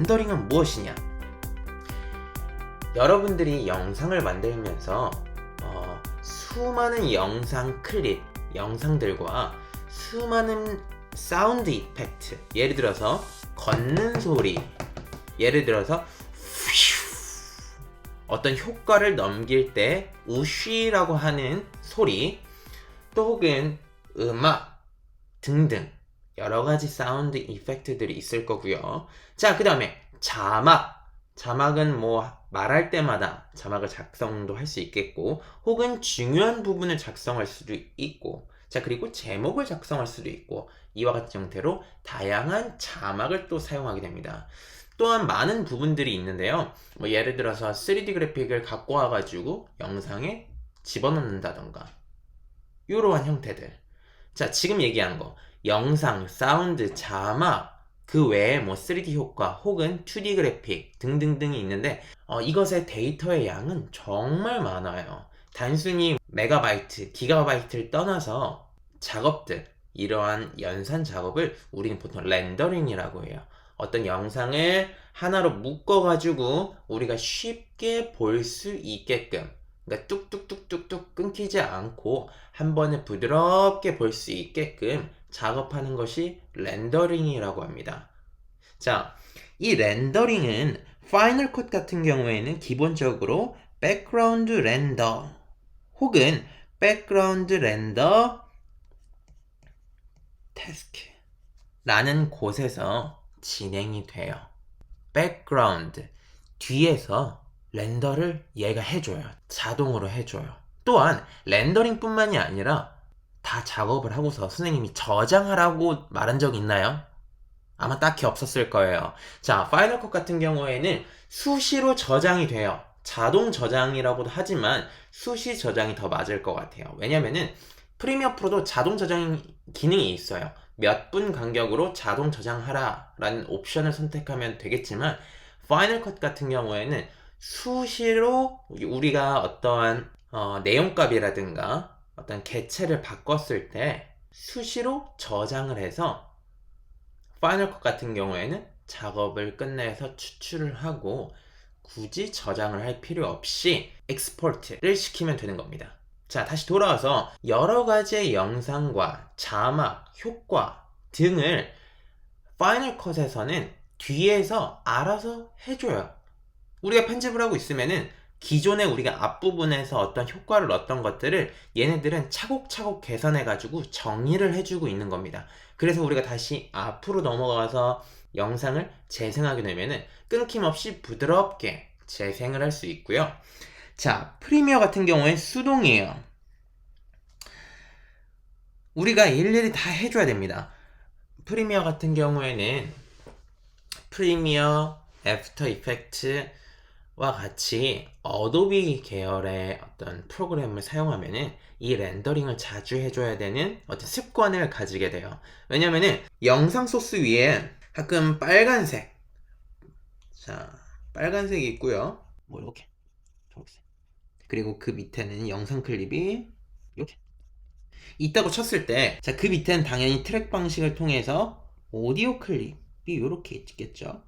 렌더링은 무엇이냐? 여러분들이 영상을 만들면서 수많은 영상 클립, 영상들과 수많은 사운드 이펙트, 예를 들어서 걷는 소리, 예를 들어서 어떤 효과를 넘길 때 우쉬라고 하는 소리, 또 혹은 음악 등등 여러가지 사운드 이펙트들이 있을 거고요. 자, 그 다음에 자막은 뭐 말할 때마다 자막을 작성도 할 수 있겠고, 혹은 중요한 부분을 작성할 수도 있고, 자, 그리고 제목을 작성할 수도 있고, 이와 같은 형태로 다양한 자막을 또 사용하게 됩니다. 또한 많은 부분들이 있는데요. 뭐 예를 들어서 3D 그래픽을 갖고 와가지고 영상에 집어넣는다던가 이러한 형태들. 자, 지금 얘기한 거 영상, 사운드, 자막, 그 외에 뭐 3D 효과 혹은 2D 그래픽 등등등이 있는데 이것의 데이터의 양은 정말 많아요. 단순히 메가바이트, 기가바이트를 떠나서 작업들, 이러한 연산 작업을 우리는 보통 렌더링이라고 해요. 어떤 영상을 하나로 묶어가지고 우리가 쉽게 볼 수 있게끔, 그러니까 뚝뚝뚝뚝뚝 끊기지 않고 한 번에 부드럽게 볼 수 있게끔 작업하는 것이 렌더링이라고 합니다. 자, 이 렌더링은 파이널 컷 같은 경우에는 기본적으로 백그라운드 렌더 혹은 백그라운드 렌더 태스크라는 곳에서 진행이 돼요. 백그라운드, 뒤에서 렌더를 얘가 해줘요. 자동으로 해줘요. 또한 렌더링 뿐만이 아니라 다 작업을 하고서 선생님이 저장하라고 말한 적 있나요? 아마 딱히 없었을 거예요. 자, 파이널 컷 같은 경우에는 수시로 저장이 돼요. 자동 저장이라고도 하지만 수시 저장이 더 맞을 것 같아요. 왜냐면은 프리미어 프로도 자동 저장 기능이 있어요. 몇 분 간격으로 자동 저장하라 라는 옵션을 선택하면 되겠지만, 파이널 컷 같은 경우에는 수시로 우리가 어떠한 내용값이라든가 어떤 개체를 바꿨을 때 수시로 저장을 해서 파이널 컷 같은 경우에는 작업을 끝내서 추출을 하고 굳이 저장을 할 필요 없이 엑스포트를 시키면 되는 겁니다. 자, 다시 돌아와서 여러 가지의 영상과 자막, 효과 등을 파이널 컷에서는 뒤에서 알아서 해줘요. 우리가 편집을 하고 있으면은 기존에 우리가 앞부분에서 어떤 효과를 넣었던 것들을 얘네들은 차곡차곡 계산해가지고 정리를 해주고 있는 겁니다. 그래서 우리가 다시 앞으로 넘어가서 영상을 재생하게 되면은 끊김없이 부드럽게 재생을 할 수 있고요. 자, 프리미어 같은 경우에 수동이에요. 우리가 일일이 다 해줘야 됩니다. 프리미어 같은 경우에는 프리미어, 애프터 이펙트와 같이 어도비 계열의 어떤 프로그램을 사용하면은 이 렌더링을 자주 해줘야 되는 어떤 습관을 가지게 돼요. 왜냐면은 영상 소스 위에 가끔 빨간색, 자, 빨간색이 있고요. 뭐 이렇게 초록색. 그리고 그 밑에는 영상 클립이 이렇게 있다고 쳤을 때, 자, 그 밑에는 당연히 트랙 방식을 통해서 오디오 클립이 이렇게 있겠죠.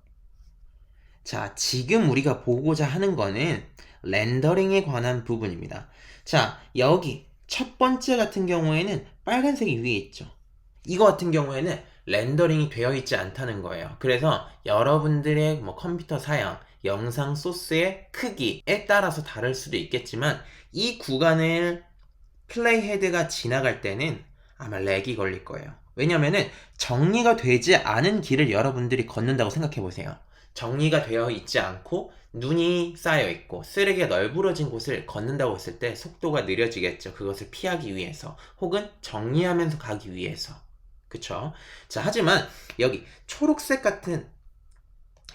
자, 지금 우리가 보고자 하는 거는 렌더링에 관한 부분입니다. 자, 여기 첫 번째 같은 경우에는 빨간색이 위에 있죠. 이거 같은 경우에는 렌더링이 되어 있지 않다는 거예요. 그래서 여러분들의 뭐 컴퓨터 사양, 영상 소스의 크기에 따라서 다를 수도 있겠지만, 이 구간을 플레이 헤드가 지나갈 때는 아마 렉이 걸릴 거예요. 왜냐면은 정리가 되지 않은 길을 여러분들이 걷는다고 생각해 보세요. 정리가 되어 있지 않고 눈이 쌓여 있고 쓰레기가 널브러진 곳을 걷는다고 했을 때 속도가 느려지겠죠. 그것을 피하기 위해서 혹은 정리하면서 가기 위해서. 그쵸? 자, 하지만 여기 초록색 같은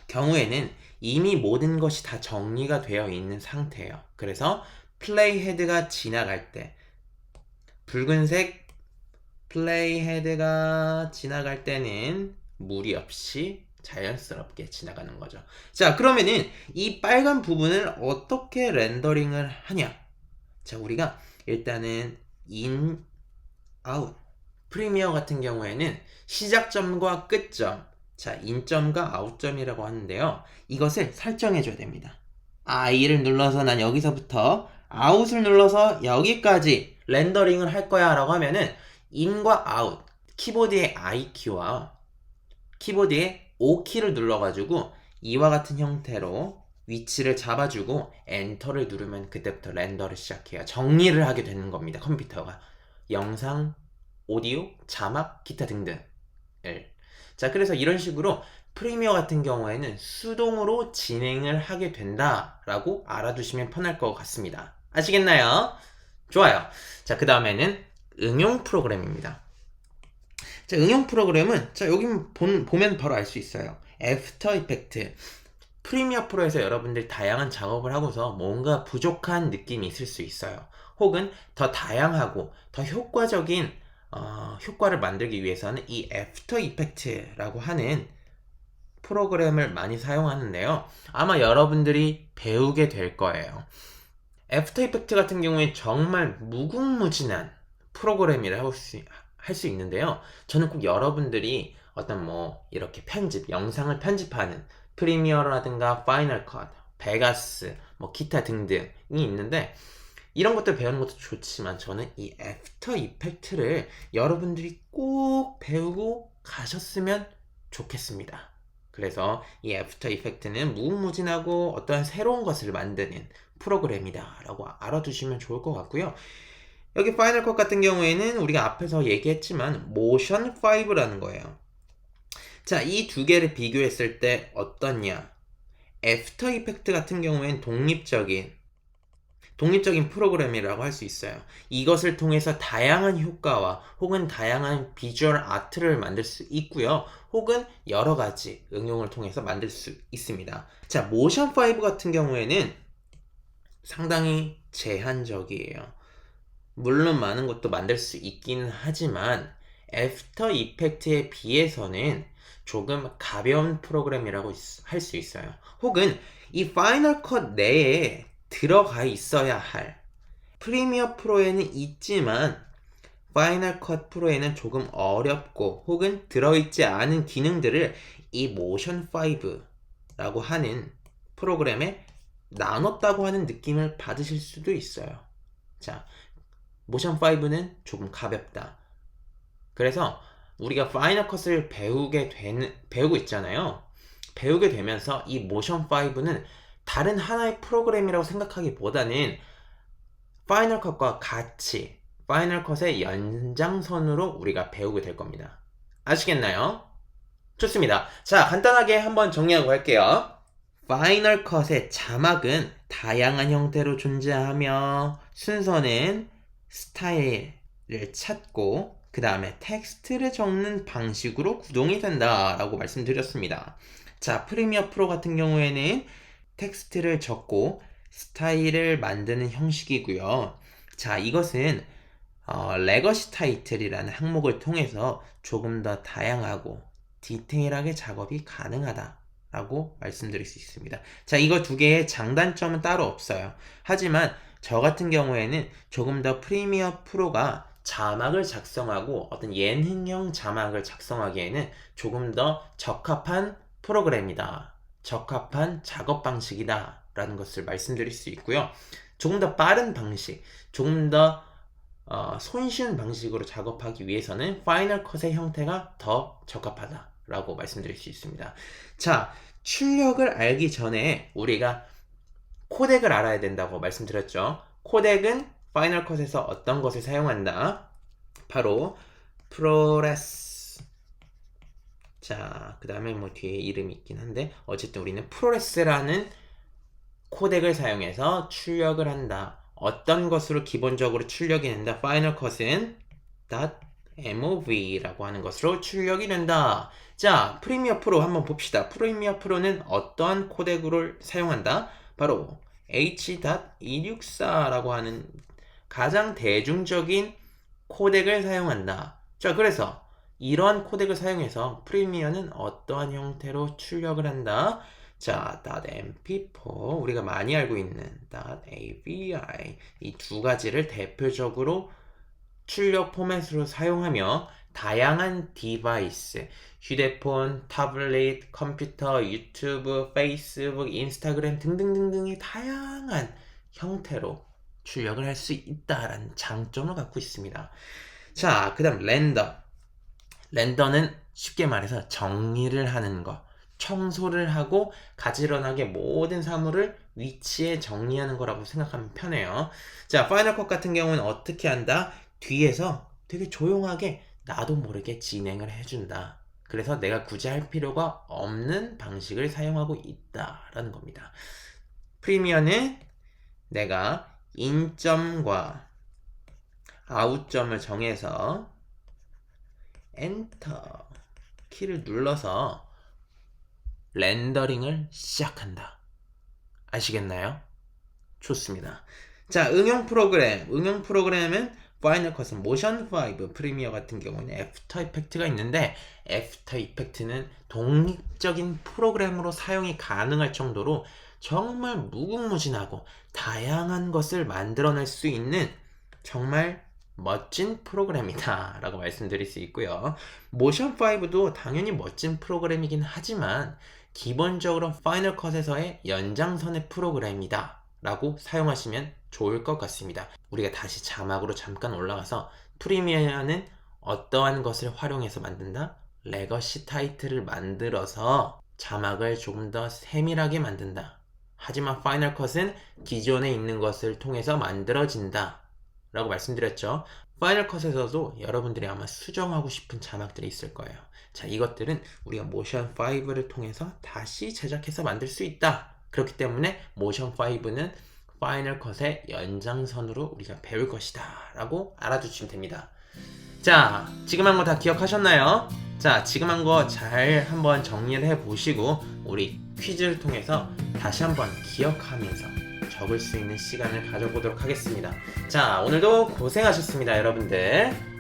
경우에는 이미 모든 것이 다 정리가 되어 있는 상태예요. 그래서 플레이 헤드가 지나갈 때, 붉은색 플레이 헤드가 지나갈 때는 무리 없이 자연스럽게 지나가는 거죠. 자, 그러면은 이 빨간 부분을 어떻게 렌더링을 하냐? 자, 우리가 일단은 인, 아웃, 프리미어 같은 경우에는 시작점과 끝점, 자, 인점과 아웃점이라고 하는데요. 이것을 설정해 줘야 됩니다. I를 눌러서 난 여기서부터 아웃을 눌러서 여기까지 렌더링을 할 거야 라고 하면은 인과 아웃, 키보드의 I 키와 키보드의 O 키를 눌러가지고 이와 같은 형태로 위치를 잡아주고 엔터를 누르면 그때부터 렌더를 시작해요. 정리를 하게 되는 겁니다. 컴퓨터가 영상, 오디오, 자막, 기타 등등을. 자, 그래서 이런 식으로 프리미어 같은 경우에는 수동으로 진행을 하게 된다라고 알아두시면 편할 것 같습니다. 아시겠나요? 좋아요. 자, 그 다음에는 응용 프로그램입니다. 자, 응용 프로그램은 자, 여기 보면 바로 알 수 있어요. 애프터 이펙트. 프리미어 프로에서 여러분들이 다양한 작업을 하고서 뭔가 부족한 느낌이 있을 수 있어요. 혹은 더 다양하고 더 효과적인 효과를 만들기 위해서는 이 애프터 이펙트라고 하는 프로그램을 많이 사용하는데요. 아마 여러분들이 배우게 될 거예요. 애프터 이펙트 같은 경우에 정말 무궁무진한 프로그램이라 할 수 있는데요. 저는 꼭 여러분들이 어떤 뭐 이렇게 영상을 편집하는 프리미어라든가 파이널 컷, 베가스, 뭐 기타 등등이 있는데 이런 것들 배우는 것도 좋지만 저는 이 애프터 이펙트를 여러분들이 꼭 배우고 가셨으면 좋겠습니다. 그래서 이 애프터 이펙트는 무궁무진하고 어떠한 새로운 것을 만드는 프로그램이다 라고 알아두시면 좋을 것 같고요. 여기 파이널 컷 같은 경우에는 우리가 앞에서 얘기했지만 모션 5라는 거예요. 자, 이 두 개를 비교했을 때 어떻냐? 애프터 이펙트 같은 경우에는 독립적인 프로그램이라고 할 수 있어요. 이것을 통해서 다양한 효과와 혹은 다양한 비주얼 아트를 만들 수 있고요. 혹은 여러 가지 응용을 통해서 만들 수 있습니다. 자, 모션 5 같은 경우에는 상당히 제한적이에요. 물론 많은 것도 만들 수 있기는 하지만 애프터 이펙트에 비해서는 조금 가벼운 프로그램이라고 할 수 있어요. 혹은 이 파이널 컷 내에 들어가 있어야 할 프리미어 프로에는 있지만 파이널 컷 프로에는 조금 어렵고 혹은 들어있지 않은 기능들을 이 모션 5라고 하는 프로그램에 나눴다고 하는 느낌을 받으실 수도 있어요. 자, 모션 5는 조금 가볍다. 그래서 우리가 파이널 컷을 배우고 있잖아요. 배우게 되면서 이 모션 5는 다른 하나의 프로그램이라고 생각하기보다는 파이널 컷과 같이 파이널 컷의 연장선으로 우리가 배우게 될 겁니다. 아시겠나요? 좋습니다. 자, 간단하게 한번 정리하고 갈게요. 파이널 컷의 자막은 다양한 형태로 존재하며 순서는 스타일을 찾고 그 다음에 텍스트를 적는 방식으로 구동이 된다라고 말씀드렸습니다. 자, 프리미어 프로 같은 경우에는 텍스트를 적고 스타일을 만드는 형식이고요. 자, 이것은 레거시 타이틀이라는 항목을 통해서 조금 더 다양하고 디테일하게 작업이 가능하다 라고 말씀드릴 수 있습니다. 자, 이거 두 개의 장단점은 따로 없어요. 하지만 저 같은 경우에는 조금 더 프리미어 프로가 자막을 작성하고 어떤 예능형 자막을 작성하기에는 조금 더 적합한 프로그램이다. 적합한 작업 방식이다. 라는 것을 말씀드릴 수 있고요. 조금 더 빠른 방식, 조금 더 손쉬운 방식으로 작업하기 위해서는 파이널 컷의 형태가 더 적합하다라고 말씀드릴 수 있습니다. 자, 출력을 알기 전에 우리가 코덱을 알아야 된다고 말씀드렸죠. 코덱은 파이널 컷에서 어떤 것을 사용한다? 바로 프로레스. 자, 그 다음에 뭐 뒤에 이름이 있긴 한데 어쨌든 우리는 프로레스라는 코덱을 사용해서 출력을 한다. 어떤 것으로 기본적으로 출력이 된다? 파이널 컷은 .mov라고 하는 것으로 출력이 된다. 자, 프리미어 프로 한번 봅시다. 프리미어 프로는 어떠한 코덱을 사용한다? 바로 H.264라고 하는 가장 대중적인 코덱을 사용한다. 자, 그래서 이러한 코덱을 사용해서 프리미어는 어떠한 형태로 출력을 한다? 자, .mp4 우리가 많이 알고 있는 .avi 이 두 가지를 대표적으로 출력 포맷으로 사용하며 다양한 디바이스, 휴대폰, 타블릿, 컴퓨터, 유튜브, 페이스북, 인스타그램 등등등등의 다양한 형태로 출력을 할 수 있다라는 장점을 갖고 있습니다. 자, 그 다음 렌더는 쉽게 말해서 정리를 하는 거, 청소를 하고 가지런하게 모든 사물을 위치에 정리하는 거라고 생각하면 편해요. 자, 파이널 컷 같은 경우는 어떻게 한다? 뒤에서 되게 조용하게 나도 모르게 진행을 해준다. 그래서 내가 굳이 할 필요가 없는 방식을 사용하고 있다라는 겁니다. 프리미어는 내가 인점과 아웃점을 정해서 엔터 키를 눌러서 렌더링을 시작한다. 아시겠나요? 좋습니다. 자, 응용 프로그램은 파이널 컷은 모션 5, 프리미어 같은 경우는 애프터 이펙트가 있는데, 애프터 이펙트는 독립적인 프로그램으로 사용이 가능할 정도로 정말 무궁무진하고 다양한 것을 만들어낼 수 있는 정말 멋진 프로그램이다 라고 말씀드릴 수 있고요. 모션 5도 당연히 멋진 프로그램이긴 하지만 기본적으로 파이널 컷에서의 연장선의 프로그램이다 라고 사용하시면 좋을 것 같습니다. 우리가 다시 자막으로 잠깐 올라가서 프리미어는 어떠한 것을 활용해서 만든다? 레거시 타이틀을 만들어서 자막을 조금 더 세밀하게 만든다. 하지만 파이널 컷은 기존에 있는 것을 통해서 만들어진다 라고 말씀드렸죠. 파이널 컷에서도 여러분들이 아마 수정하고 싶은 자막들이 있을 거예요. 자, 이것들은 우리가 모션 5를 통해서 다시 제작해서 만들 수 있다. 그렇기 때문에 모션 5는 파이널 컷의 연장선으로 우리가 배울 것이다 라고 알아두시면 됩니다. 자, 지금 한 거 다 기억하셨나요? 자, 지금 한 거 잘 한번 정리를 해보시고 우리 퀴즈를 통해서 다시 한번 기억하면서 적을 수 있는 시간을 가져보도록 하겠습니다. 자, 오늘도 고생하셨습니다, 여러분들.